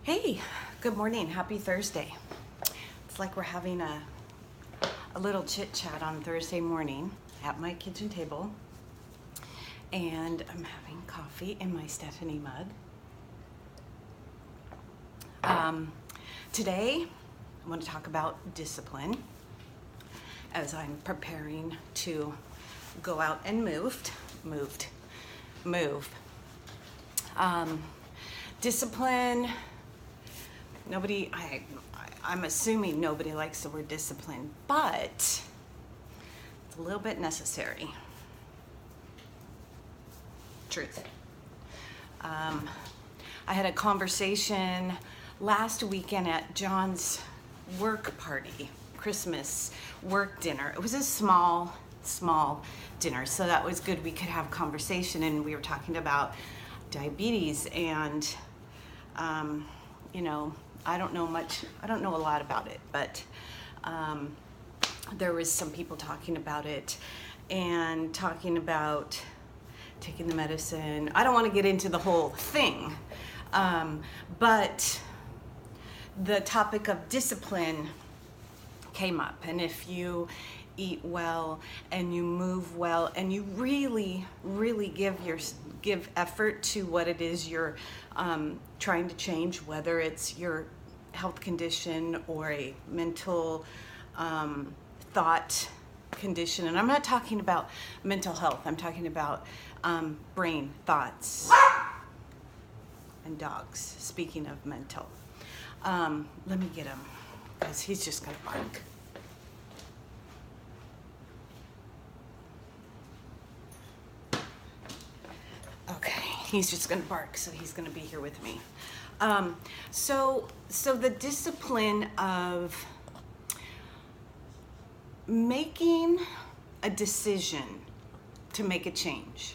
Hey, good morning. Happy Thursday. It's like we're having a little chit chat on Thursday morning at my kitchen table. And I'm having coffee in my Stephanie mug. Today, I want to talk about discipline as I'm preparing to go out and move. Discipline. I'm assuming nobody likes the word discipline, but it's a little bit necessary. Truth. I had a conversation last weekend at John's work party, Christmas work dinner. It was a small dinner, so that was good. We could have conversation, and we were talking about diabetes and I don't know a lot about it, but there was some people talking about it and talking about taking the medicine. I don't want to get into the whole thing, but the topic of discipline came up. And if you eat well and you move well and you really give effort to what it is you're trying to change, whether it's your health condition or a mental thought condition. And I'm not talking about mental health. I'm talking about brain thoughts and dogs. Speaking of mental, let me get him because he's just gonna bark. Okay, he's just gonna bark, so he's gonna be here with me. So the discipline of making a decision to make a change,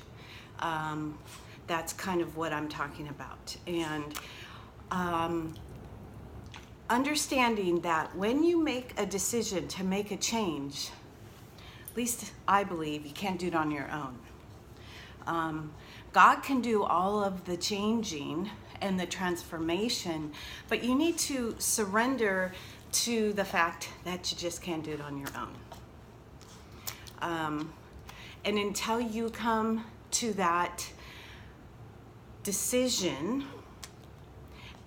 that's kind of what I'm talking about. And understanding that when you make a decision to make a change, at least I believe you can't do it on your own. God can do all of the changing and the transformation, but you need to surrender to the fact that you just can't do it on your own. And until you come to that decision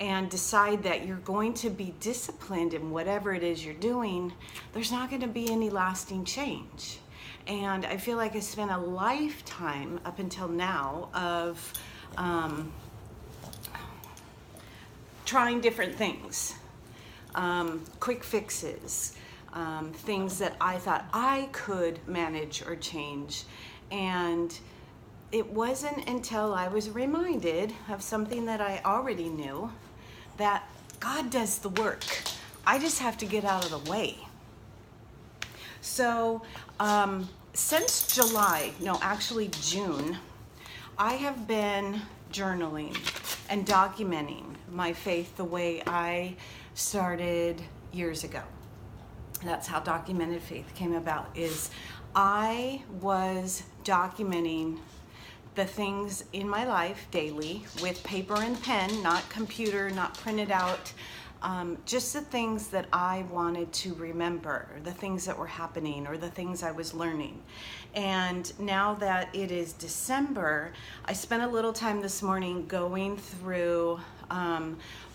and decide that you're going to be disciplined in whatever it is you're doing, there's not going to be any lasting change. And I feel like I spent a lifetime up until now of trying different things, quick fixes, things that I thought I could manage or change. And it wasn't until I was reminded of something that I already knew, that God does the work. I just have to get out of the way. So since June, I have been journaling and documenting my faith the way I started years ago. That's how Documented Faith came about, is I was documenting the things in my life daily with paper and pen, not computer, not printed out, just the things that I wanted to remember, the things that were happening or the things I was learning. And now that it is December, I spent a little time this morning going through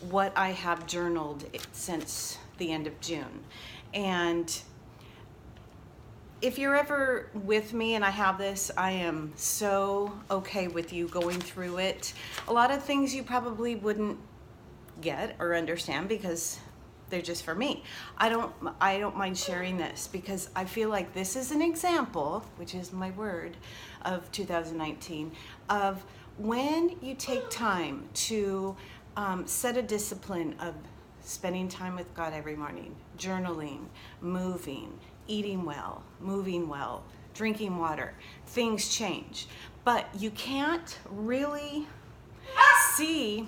what I have journaled since the end of June. And if you're ever with me and I have this, I am so okay with you going through it. A lot of things you probably wouldn't get or understand because they're just for me. I don't mind sharing this because I feel like this is an example, which is my word of 2019, of when you take time to set a discipline of spending time with God every morning, journaling, moving, eating well, moving well, drinking water, things change. But you can't really see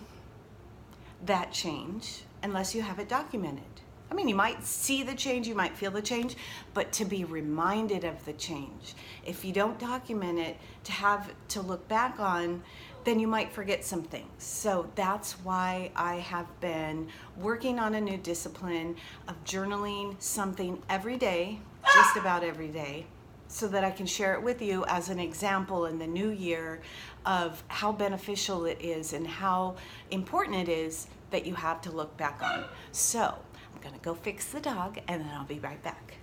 that change unless you have it documented. I mean, you might see the change, you might feel the change, but to be reminded of the change, if you don't document it, to have to look back on then you might forget some things. So that's why I have been working on a new discipline of journaling something every day, just about every day, so that I can share it with you as an example in the new year of how beneficial it is and how important it is that you have to look back on. So I'm gonna go fix the dog and then I'll be right back.